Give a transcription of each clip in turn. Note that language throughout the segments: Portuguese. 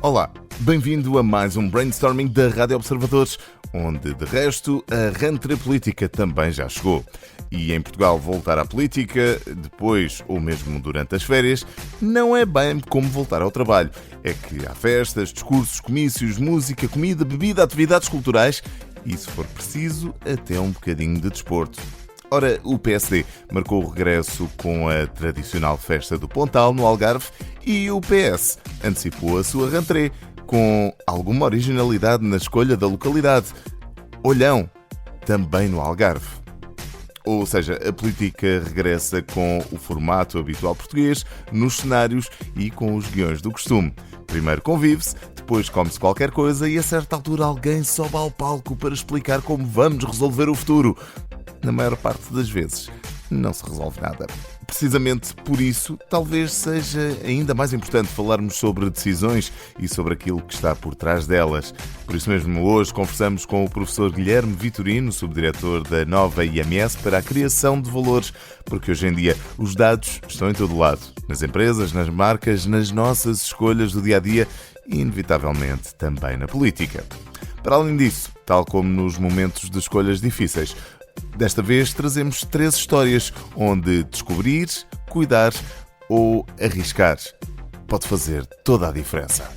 Olá, bem-vindo a mais um Brainstorming da Rádio Observadores, onde, de resto, a rentrée política também já chegou. E em Portugal voltar à política, depois ou mesmo durante as férias, não é bem como voltar ao trabalho. É que há festas, discursos, comícios, música, comida, bebida, atividades culturais e, se for preciso, até um bocadinho de desporto. Ora, o PSD marcou o regresso com a tradicional festa do Pontal, no Algarve, e o PS antecipou a sua rentrée, com alguma originalidade na escolha da localidade. Olhão, também no Algarve. Ou seja, a política regressa com o formato habitual português, nos cenários e com os guiões do costume. Primeiro convive-se, depois come-se qualquer coisa e a certa altura alguém sobe ao palco para explicar como vamos resolver o futuro. Na maior parte das vezes, não se resolve nada. Precisamente por isso, talvez seja ainda mais importante falarmos sobre decisões e sobre aquilo que está por trás delas. Por isso mesmo, hoje conversamos com o professor Guilherme Vitorino, subdiretor da nova IMS para a criação de valores, porque hoje em dia os dados estão em todo lado. Nas empresas, nas marcas, nas nossas escolhas do dia-a-dia e, inevitavelmente, também na política. Para além disso, tal como nos momentos de escolhas difíceis, desta vez trazemos 3 histórias onde descobrir, cuidar ou arriscar pode fazer toda a diferença.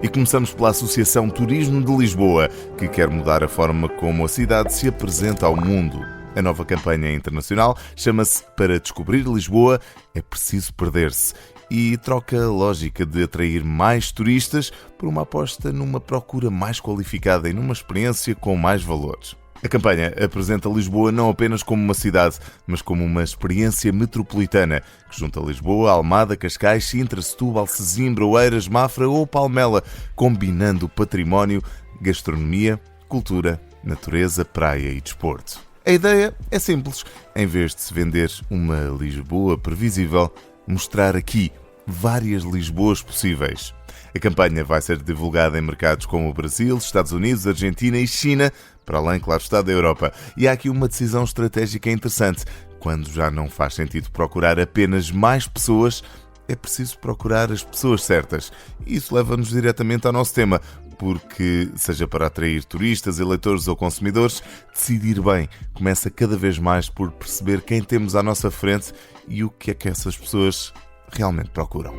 E começamos pela Associação Turismo de Lisboa, que quer mudar a forma como a cidade se apresenta ao mundo. A nova campanha internacional chama-se Para Descobrir Lisboa é Preciso Perder-se e troca a lógica de atrair mais turistas por uma aposta numa procura mais qualificada e numa experiência com mais valores. A campanha apresenta Lisboa não apenas como uma cidade, mas como uma experiência metropolitana que junta Lisboa, Almada, Cascais, Sintra, Setúbal, Sesimbra, Oeiras, Mafra ou Palmela, combinando património, gastronomia, cultura, natureza, praia e desporto. A ideia é simples. Em vez de se vender uma Lisboa previsível, mostrar aqui várias Lisboas possíveis. A campanha vai ser divulgada em mercados como o Brasil, Estados Unidos, Argentina e China, para além, claro está, da Europa. E há aqui uma decisão estratégica interessante. Quando já não faz sentido procurar apenas mais pessoas, é preciso procurar as pessoas certas. E isso leva-nos diretamente ao nosso tema, porque, seja para atrair turistas, eleitores ou consumidores, decidir bem começa cada vez mais por perceber quem temos à nossa frente e o que é que essas pessoas realmente procuram.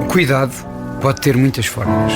O cuidado pode ter muitas formas.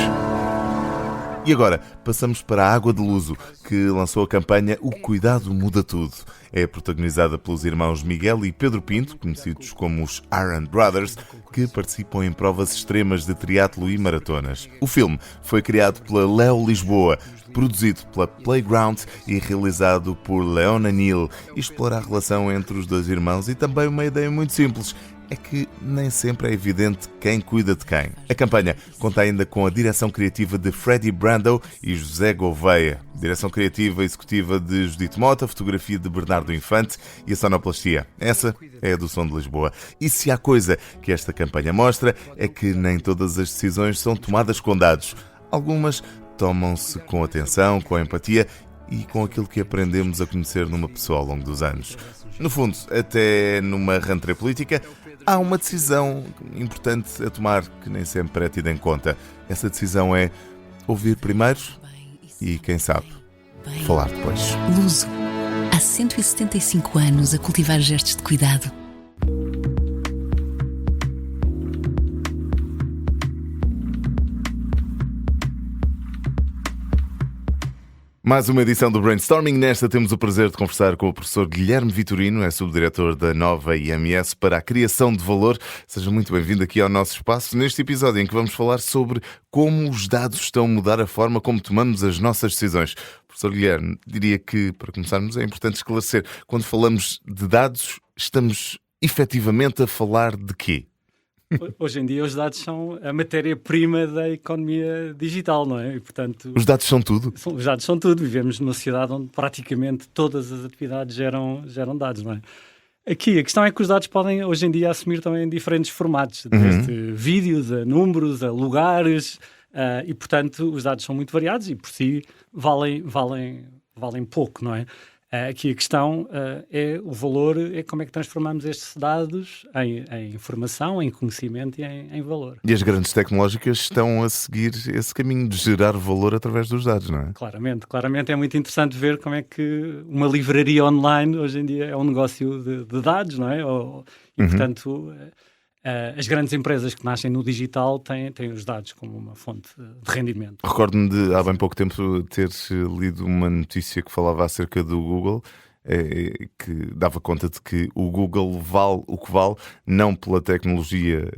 E agora, passamos para a Água de Luso, que lançou a campanha O Cuidado Muda Tudo. É protagonizada pelos irmãos Miguel e Pedro Pinto, conhecidos como os Iron Brothers, que participam em provas extremas de triatlo e maratonas. O filme foi criado pela Leo Lisboa, produzido pela Playground e realizado por Leona Neal, e explora a relação entre os dois irmãos e também uma ideia muito simples. É que nem sempre é evidente quem cuida de quem. A campanha conta ainda com a direção criativa de Freddy Brando e José Gouveia, direção criativa e executiva de Judite Mota, fotografia de Bernardo Infante e a sonoplastia. Essa é a do Som de Lisboa. E se há coisa que esta campanha mostra é que nem todas as decisões são tomadas com dados. Algumas tomam-se com atenção, com empatia e com aquilo que aprendemos a conhecer numa pessoa ao longo dos anos. No fundo, até numa rentrée política, há uma decisão importante a tomar que nem sempre é tida em conta. Essa decisão é ouvir primeiro e, quem sabe, falar depois. Luso, há 175 anos a cultivar gestos de cuidado. Mais uma edição do Brainstorming. Nesta temos o prazer de conversar com o professor Guilherme Vitorino, é subdiretor da nova IMS para a criação de valor. Seja muito bem-vindo aqui ao nosso espaço, neste episódio em que vamos falar sobre como os dados estão a mudar a forma como tomamos as nossas decisões. Professor Guilherme, diria que, para começarmos, é importante esclarecer. Quando falamos de dados, estamos efetivamente a falar de quê? Hoje em dia os dados são a matéria-prima da economia digital, não é? E, portanto, os dados são tudo? Os dados são tudo. Vivemos numa sociedade onde praticamente todas as atividades geram dados, não é? Aqui a questão é que os dados podem hoje em dia assumir também diferentes formatos, desde vídeos a números, a lugares, e portanto os dados são muito variados e por si valem pouco, não é? Aqui a questão é o valor, é como é que transformamos estes dados em informação, em conhecimento e em valor. E as grandes tecnológicas estão a seguir esse caminho de gerar valor através dos dados, não é? Claramente é muito interessante ver como é que uma livraria online hoje em dia é um negócio de dados, não é? E portanto as grandes empresas que nascem no digital têm os dados como uma fonte de rendimento. Recordo-me de, há bem pouco tempo, ter lido uma notícia que falava acerca do Google, que dava conta de que o Google vale o que vale, não pela tecnologia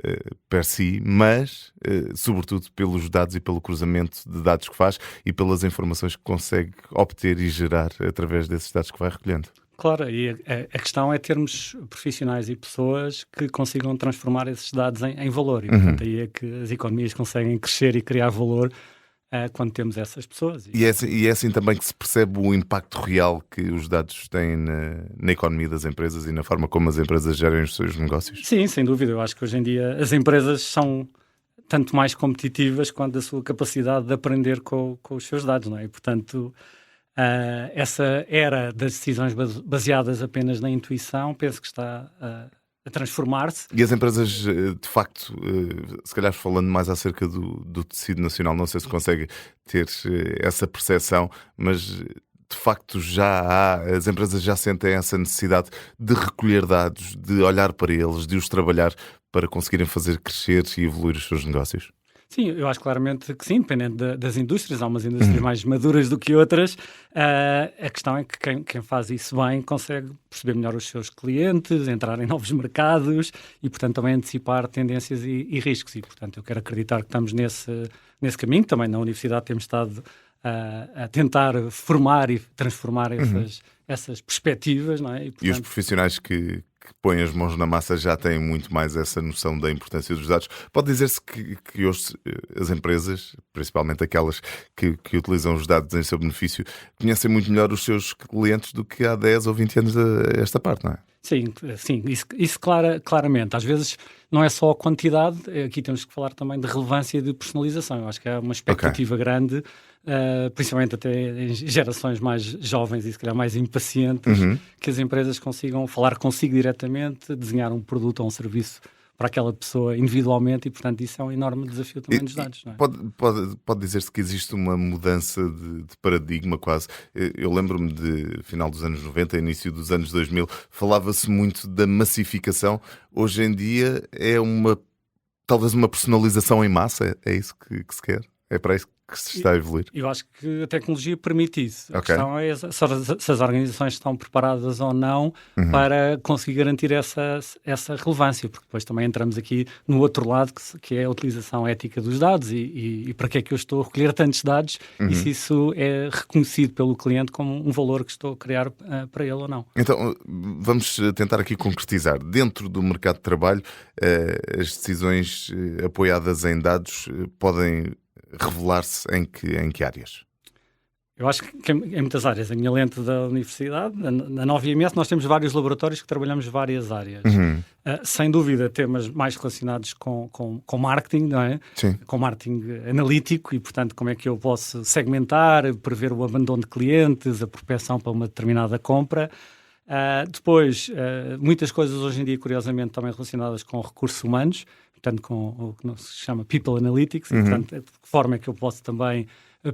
per si, mas, sobretudo, pelos dados e pelo cruzamento de dados que faz e pelas informações que consegue obter e gerar através desses dados que vai recolhendo. Claro, e a questão é termos profissionais e pessoas que consigam transformar esses dados em valor. E, portanto, aí é que as economias conseguem crescer e criar valor quando temos essas pessoas. E é assim também que se percebe o impacto real que os dados têm na economia das empresas e na forma como as empresas gerem os seus negócios? Sim, sem dúvida. Eu acho que hoje em dia as empresas são tanto mais competitivas quanto a sua capacidade de aprender com os seus dados, não é? E, portanto, essa era das decisões baseadas apenas na intuição, penso que está a transformar-se. E as empresas, de facto, se calhar falando mais acerca do tecido nacional, não sei se consegue ter essa percepção, mas de facto as empresas já sentem essa necessidade de recolher dados, de olhar para eles, de os trabalhar para conseguirem fazer crescer e evoluir os seus negócios? Sim, eu acho claramente que sim, dependendo das indústrias. Há umas indústrias mais maduras do que outras. A questão é que quem faz isso bem consegue perceber melhor os seus clientes, entrar em novos mercados e, portanto, também antecipar tendências e riscos. E, portanto, eu quero acreditar que estamos nesse caminho. Também na universidade temos estado a tentar formar e transformar essas perspectivas, não é? E os profissionais que põem as mãos na massa já têm muito mais essa noção da importância dos dados. Pode dizer-se que hoje as empresas, principalmente aquelas que utilizam os dados em seu benefício, conhecem muito melhor os seus clientes do que há 10 ou 20 anos a esta parte, não é? Sim, isso claramente. Às vezes não é só a quantidade, aqui temos que falar também de relevância e de personalização. Eu acho que há uma expectativa grande, principalmente até em gerações mais jovens e se calhar mais impacientes, que as empresas consigam falar consigo diretamente, desenhar um produto ou um serviço para aquela pessoa individualmente e, portanto, isso é um enorme desafio também dos dados. Não é? Pode dizer-se que existe uma mudança de paradigma quase. Eu lembro-me de final dos anos 90, início dos anos 2000, falava-se muito da massificação. Hoje em dia é talvez uma personalização em massa, é isso que se quer? É para isso que se está a evoluir? Eu acho que a tecnologia permite isso. A questão é se as organizações estão preparadas ou não para conseguir garantir essa relevância, porque depois também entramos aqui no outro lado, que é a utilização ética dos dados e para que é que eu estou a recolher tantos dados e se isso é reconhecido pelo cliente como um valor que estou a criar para ele ou não. Então, vamos tentar aqui concretizar. Dentro do mercado de trabalho, as decisões apoiadas em dados podem revelar-se em que áreas? Eu acho que em muitas áreas. A minha lente da universidade, na Nova IMS, nós temos vários laboratórios que trabalhamos várias áreas. Sem dúvida, temas mais relacionados com marketing, não é? Sim. Com marketing analítico e, portanto, como é que eu posso segmentar, prever o abandono de clientes, a propensão para uma determinada compra. Depois, muitas coisas hoje em dia, curiosamente, também relacionadas com recursos humanos, portanto, com o que se chama People Analytics, e, portanto, de que forma é que eu posso também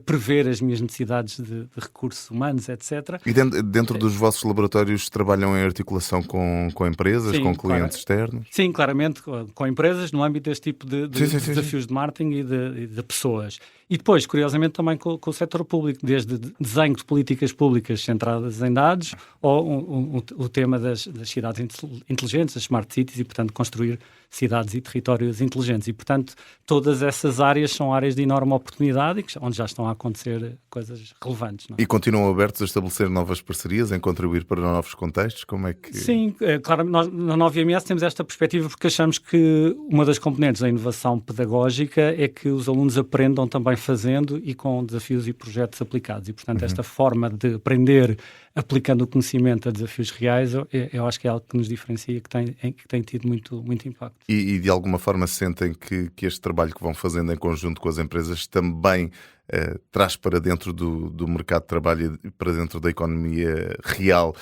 prever as minhas necessidades de recursos humanos, etc. E dentro dos vossos laboratórios trabalham em articulação com empresas, com clientes externos? Sim, claramente, com empresas, no âmbito deste tipo de desafios de marketing e de pessoas. E depois, curiosamente, também com o setor público, desde desenho de políticas públicas centradas em dados ou o tema das cidades inteligentes, as smart cities, e, portanto, construir cidades e territórios inteligentes. E, portanto, todas essas áreas são áreas de enorme oportunidade e onde já estão a acontecer coisas relevantes. Não é? E continuam abertos a estabelecer novas parcerias, em contribuir para novos contextos? Como é que... Sim, claro, nós na Nova IMS temos esta perspectiva porque achamos que uma das componentes da inovação pedagógica é que os alunos aprendam também fazendo e com desafios e projetos aplicados. E, portanto, esta forma de aprender aplicando o conhecimento a desafios reais, eu acho que é algo que nos diferencia e que tem tido muito impacto. E de alguma forma sentem que este trabalho que vão fazendo em conjunto com as empresas também traz para dentro do mercado de trabalho e para dentro da economia real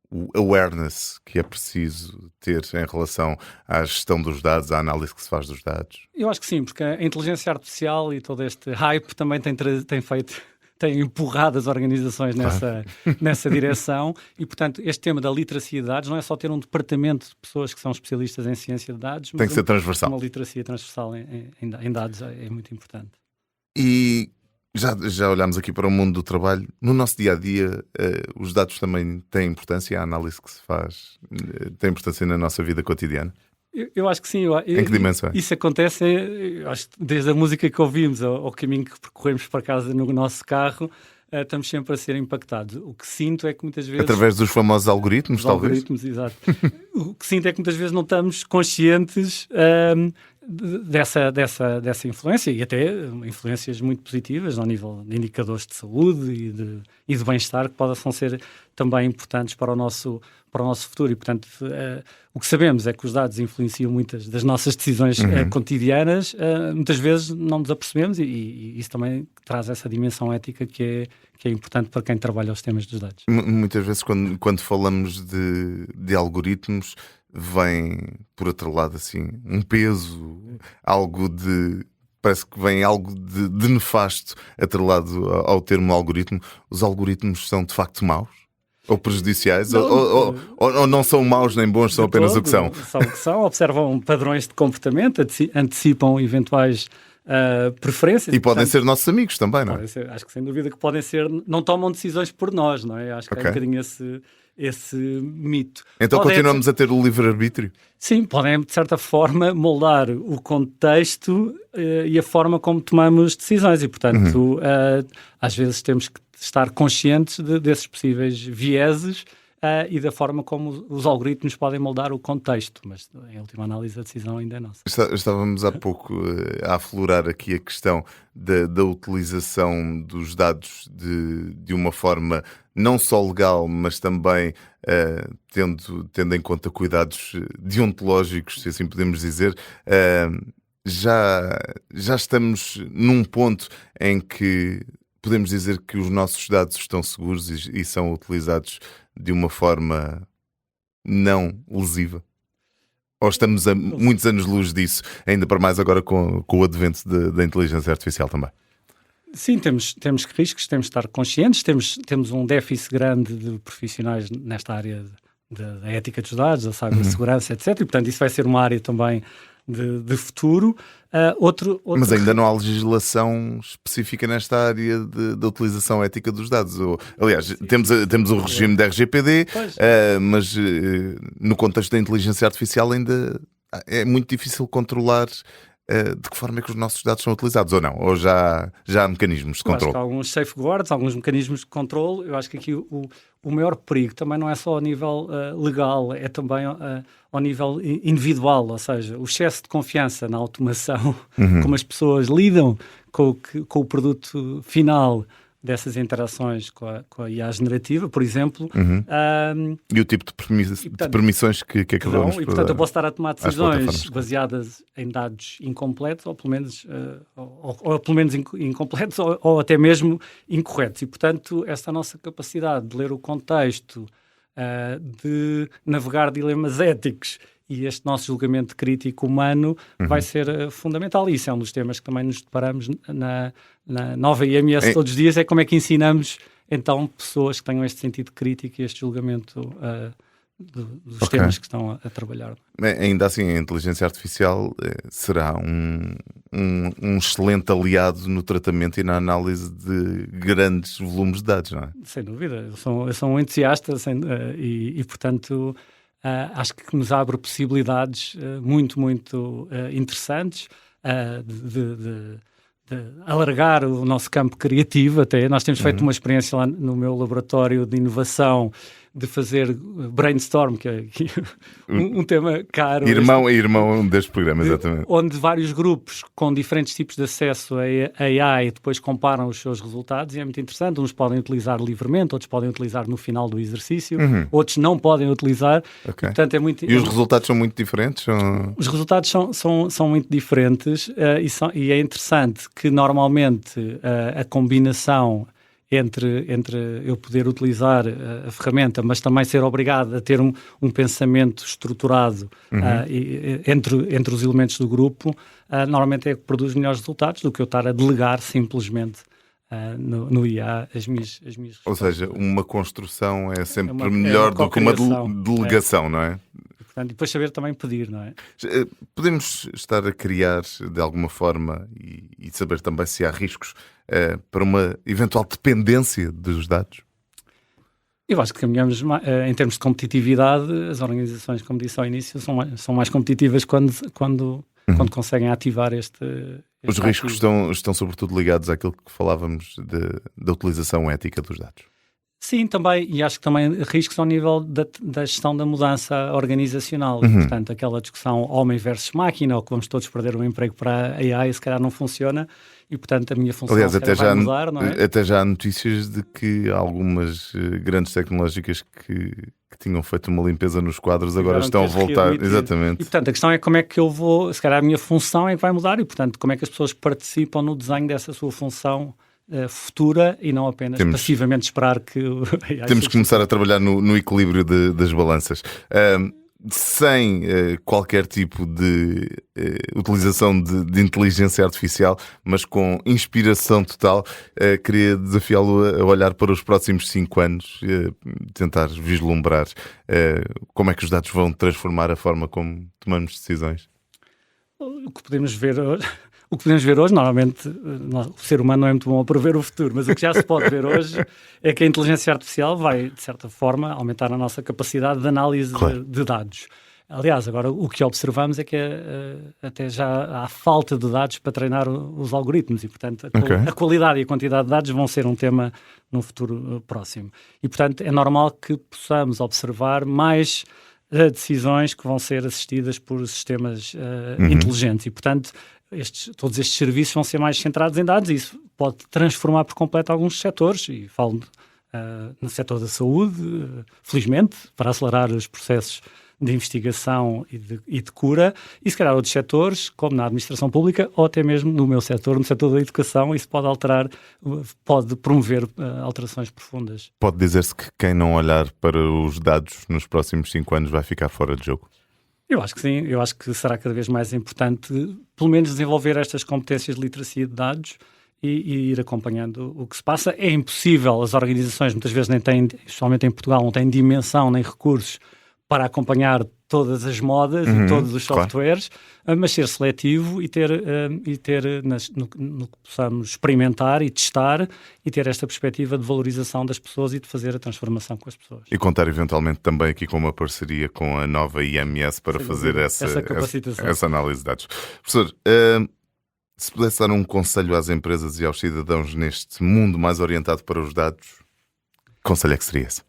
o awareness que é preciso ter em relação à gestão dos dados, à análise que se faz dos dados? Eu acho que sim, porque a inteligência artificial e todo este hype também tem empurrado as organizações nessa direção e, portanto, este tema da literacia de dados não é só ter um departamento de pessoas que são especialistas em ciência de dados, mas tem que ser transversal. Uma literacia transversal em dados é muito importante. E já olhámos aqui para o mundo do trabalho. No nosso dia-a-dia, os dados também têm importância, a análise que se faz tem importância na nossa vida cotidiana? Eu acho que sim. Em que dimensão? Isso acontece, eu acho, desde a música que ouvimos ao caminho que percorremos para casa no nosso carro, estamos sempre a ser impactados. O que sinto é que muitas vezes... Através dos famosos algoritmos, talvez? Algoritmos, exato. O que sinto é que muitas vezes não estamos conscientes dessa influência, e até influências muito positivas ao nível de indicadores de saúde e de bem-estar que possam ser também importantes para o nosso futuro. E, portanto, o que sabemos é que os dados influenciam muitas das nossas decisões cotidianas, muitas vezes não nos apercebemos, e isso também traz essa dimensão ética que é importante para quem trabalha os temas dos dados. Muitas vezes, quando falamos de algoritmos, vem por outro lado assim um peso, algo de... Parece que vem algo de nefasto atrelado ao termo algoritmo. Os algoritmos são de facto maus? Ou prejudiciais? Não, ou não são maus nem bons, são apenas o que são? São o que são, observam padrões de comportamento, antecipam eventuais preferências. E podem ser nossos amigos também, não é? Acho que sem dúvida que podem ser, não tomam decisões por nós, não é? Acho que há um bocadinho esse mito. Então continuamos a ter o livre-arbítrio? Sim, podem, de certa forma, moldar o contexto e a forma como tomamos decisões e, portanto, às vezes temos que estar conscientes desses possíveis vieses e da forma como os algoritmos podem moldar o contexto, mas em última análise a decisão ainda é nossa. Estávamos há pouco a aflorar aqui a questão da utilização dos dados de uma forma não só legal, mas também tendo em conta cuidados deontológicos, se assim podemos dizer. Já estamos num ponto em que podemos dizer que os nossos dados estão seguros e são utilizados de uma forma não lesiva? Ou estamos a muitos anos-luz disso, ainda para mais agora com o advento da inteligência artificial também? Sim, temos riscos, temos de estar conscientes, temos um déficit grande de profissionais nesta área da ética dos dados, da cibersegurança, etc. E, portanto, isso vai ser uma área também de futuro. Mas ainda não há legislação específica nesta área da utilização ética dos dados. Aliás, temos o regime da RGPD, mas no contexto da inteligência artificial ainda é muito difícil controlar de que forma é que os nossos dados são utilizados, ou não? Ou já há mecanismos de controle? Acho que há alguns safeguards, alguns mecanismos de controle. Eu acho que aqui o maior perigo também não é só ao nível legal, é também ao nível individual, ou seja, o excesso de confiança na automação, como as pessoas lidam com o produto final dessas interações com a IA generativa, por exemplo. E o tipo de permissões que acabamos por dar. E, portanto, eu posso estar a tomar decisões baseadas em dados incompletos, ou pelo menos incompletos, ou até mesmo incorretos. E, portanto, esta nossa capacidade de ler o contexto, de navegar dilemas éticos e este nosso julgamento crítico humano vai ser fundamental. E isso é um dos temas que também nos deparamos na Nova IMS todos os dias, é como é que ensinamos, então, pessoas que tenham este sentido crítico e este julgamento dos temas que estão a trabalhar. Ainda assim, a inteligência artificial será um excelente aliado no tratamento e na análise de grandes volumes de dados, não é? Sem dúvida. Eu sou um entusiasta e portanto... acho que nos abre possibilidades muito, muito interessantes de alargar o nosso campo criativo até. Nós temos feito uma experiência lá no meu laboratório de inovação de fazer brainstorm, que é um tema caro. Irmão deste programa, exatamente. Onde vários grupos com diferentes tipos de acesso a AI depois comparam os seus resultados e é muito interessante. Uns podem utilizar livremente, outros podem utilizar no final do exercício, outros não podem utilizar. Okay. Portanto, é muito... E os resultados são muito diferentes? Os resultados são muito diferentes e é interessante que normalmente a combinação entre eu poder utilizar a ferramenta, mas também ser obrigado a ter um pensamento estruturado entre os elementos do grupo, normalmente é que produz melhores resultados do que eu estar a delegar simplesmente no IA as minhas Ou seja, uma construção é sempre melhor do que uma delegação, não é? E depois saber também pedir, não é? Podemos estar a criar de alguma forma e saber também se há riscos para uma eventual dependência dos dados? Eu acho que caminhamos, em termos de competitividade, as organizações, como disse ao início, são mais competitivas quando conseguem ativar este Os riscos estão sobretudo ligados àquilo que falávamos da utilização ética dos dados. Sim, também, e acho que também riscos ao nível da gestão da mudança organizacional. Portanto, aquela discussão homem versus máquina, ou que vamos todos perder o emprego para a AI, se calhar não funciona, e portanto a minha função vai mudar, não é? Até já há notícias de que algumas grandes tecnológicas que tinham feito uma limpeza nos quadros agora estão a voltar. Exatamente. E portanto a questão é como é que eu vou, se calhar a minha função é que vai mudar, e portanto como é que as pessoas participam no desenho dessa sua função futura e não apenas passivamente esperar que... Temos que começar a trabalhar no equilíbrio das balanças. Sem qualquer tipo de utilização de inteligência artificial, mas com inspiração total, queria desafiá-lo a olhar para os próximos 5 anos, tentar vislumbrar como é que os dados vão transformar a forma como tomamos decisões. O que podemos ver hoje, normalmente o ser humano não é muito bom a prever o futuro, mas o que já se pode ver hoje é que a inteligência artificial vai, de certa forma, aumentar a nossa capacidade de análise de dados. Aliás, agora o que observamos é que até já há falta de dados para treinar os algoritmos e, portanto, a qualidade e a quantidade de dados vão ser um tema no futuro próximo. E, portanto, é normal que possamos observar mais decisões que vão ser assistidas por sistemas inteligentes e, portanto, todos estes serviços vão ser mais centrados em dados e isso pode transformar por completo alguns setores, e falo no setor da saúde, felizmente, para acelerar os processos de investigação e de cura, e se calhar outros setores, como na administração pública, ou até mesmo no meu setor, no setor da educação, isso pode promover alterações profundas. Pode dizer-se que quem não olhar para os dados nos próximos 5 anos vai ficar fora de jogo? Eu acho que sim, eu acho que será cada vez mais importante, pelo menos, desenvolver estas competências de literacia de dados e ir acompanhando o que se passa. É impossível, as organizações muitas vezes nem têm, especialmente em Portugal, não têm dimensão nem recursos para acompanhar todas as modas e todos os softwares, mas ser seletivo e ter no que possamos experimentar e testar e ter esta perspectiva de valorização das pessoas e de fazer a transformação com as pessoas. E contar eventualmente também aqui com uma parceria com a nova IMS para fazer essa análise de dados. Professor, se pudesse dar um conselho às empresas e aos cidadãos neste mundo mais orientado para os dados, que conselho é que seria esse?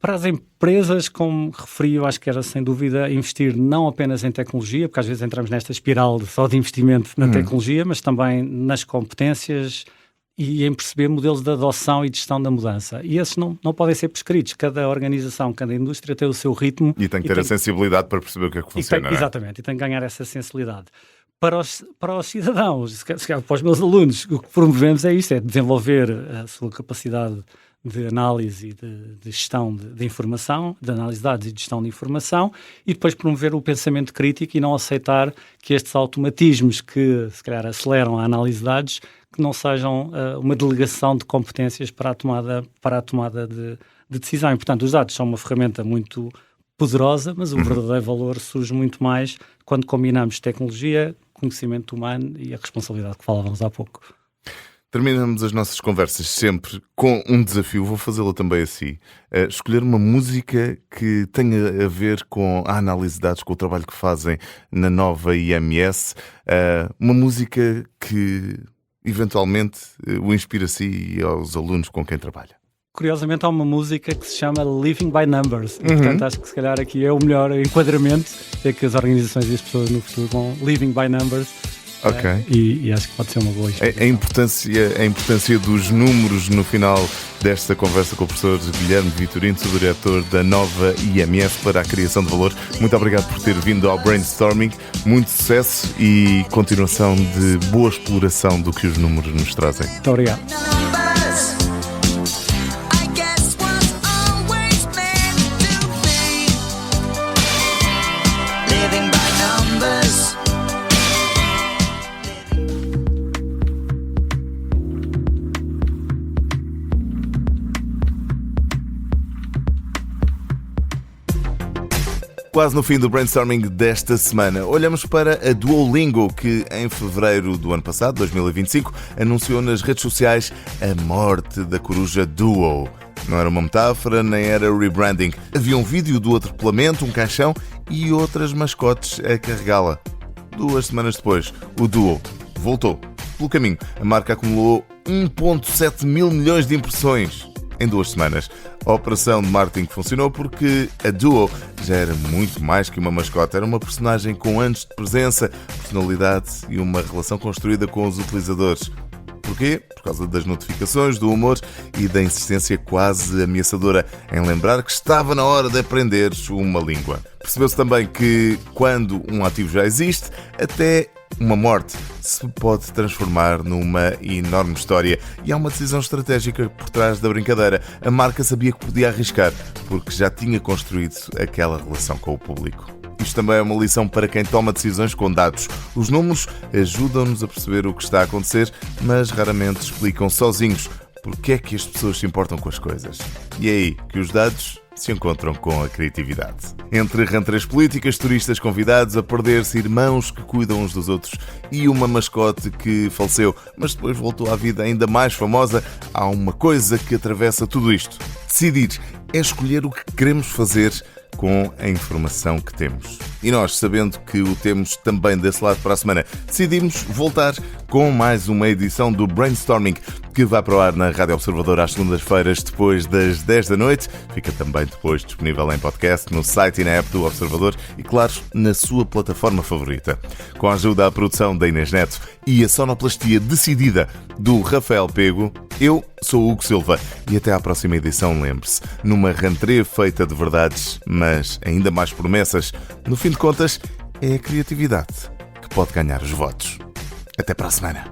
Para as empresas, como referi, eu acho que era sem dúvida investir não apenas em tecnologia, porque às vezes entramos nesta espiral só de investimento na tecnologia, mas também nas competências e em perceber modelos de adoção e de gestão da mudança. E esses não podem ser prescritos. Cada organização, cada indústria tem o seu ritmo. E tem que ter a sensibilidade para perceber o que é que funciona. Exatamente, e tem que ganhar essa sensibilidade. Para os cidadãos, se calhar para os meus alunos, o que promovemos é isto, é desenvolver a sua capacidade de análise e de gestão de informação, de análise de dados e de gestão de informação, e depois promover o pensamento crítico e não aceitar que estes automatismos que, se calhar, aceleram a análise de dados, que não sejam uma delegação de competências para a tomada de decisão. E, portanto, os dados são uma ferramenta muito poderosa, mas o verdadeiro valor surge muito mais quando combinamos tecnologia, conhecimento humano e a responsabilidade que falávamos há pouco. Terminamos as nossas conversas sempre com um desafio, vou fazê-lo também assim. Escolher uma música que tenha a ver com a análise de dados, com o trabalho que fazem na nova IMS. Uma música que eventualmente o inspira a si e aos alunos com quem trabalha. Curiosamente há uma música que se chama Living by Numbers. E, portanto, acho que se calhar aqui é o melhor enquadramento, é que as organizações e as pessoas no futuro vão Living by Numbers. Ok. E acho que pode ser uma boa a importância dos números no final desta conversa com o professor Guilherme Vitorino, diretor da nova IMS para a criação de valor. Muito obrigado por ter vindo ao Brainstorming. Muito sucesso e continuação de boa exploração do que os números nos trazem. Muito obrigado. Quase no fim do brainstorming desta semana, olhamos para a Duolingo, que em fevereiro do ano passado, 2025, anunciou nas redes sociais a morte da coruja Duo. Não era uma metáfora, nem era rebranding. Havia um vídeo do atropelamento, um caixão e outras mascotes a carregá-la. 2 semanas depois, o Duo voltou. Pelo caminho, a marca acumulou 1,7 mil milhões de impressões em 2 semanas. A operação de marketing funcionou porque a Duo já era muito mais que uma mascote. Era uma personagem com anos de presença, personalidade e uma relação construída com os utilizadores. Porquê? Por causa das notificações, do humor e da insistência quase ameaçadora em lembrar que estava na hora de aprender uma língua. Percebeu-se também que, quando um ativo já existe, até uma morte se pode transformar numa enorme história. E há uma decisão estratégica por trás da brincadeira. A marca sabia que podia arriscar, porque já tinha construído aquela relação com o público. Isto também é uma lição para quem toma decisões com dados. Os números ajudam-nos a perceber o que está a acontecer, mas raramente explicam sozinhos porque é que as pessoas se importam com as coisas. E é aí que os dados se encontram com a criatividade. Entre ranteiras políticas, turistas convidados a perder-se, irmãos que cuidam uns dos outros e uma mascote que faleceu, mas depois voltou à vida ainda mais famosa, há uma coisa que atravessa tudo isto. Decidir é escolher o que queremos fazer com a informação que temos. E nós, sabendo que o temos também desse lado para a semana, decidimos voltar com mais uma edição do Brainstorming, que vai para o ar na Rádio Observador às segundas-feiras, depois das 10 da noite. Fica também depois disponível em podcast, no site e na app do Observador e, claro, na sua plataforma favorita. Com a ajuda à produção da Inês Neto e a sonoplastia decidida do Rafael Pego, eu sou o Hugo Silva e até à próxima edição, lembre-se, numa rentrée feita de verdades, mas ainda mais promessas, no fim de contas, é a criatividade que pode ganhar os votos. Até para a semana.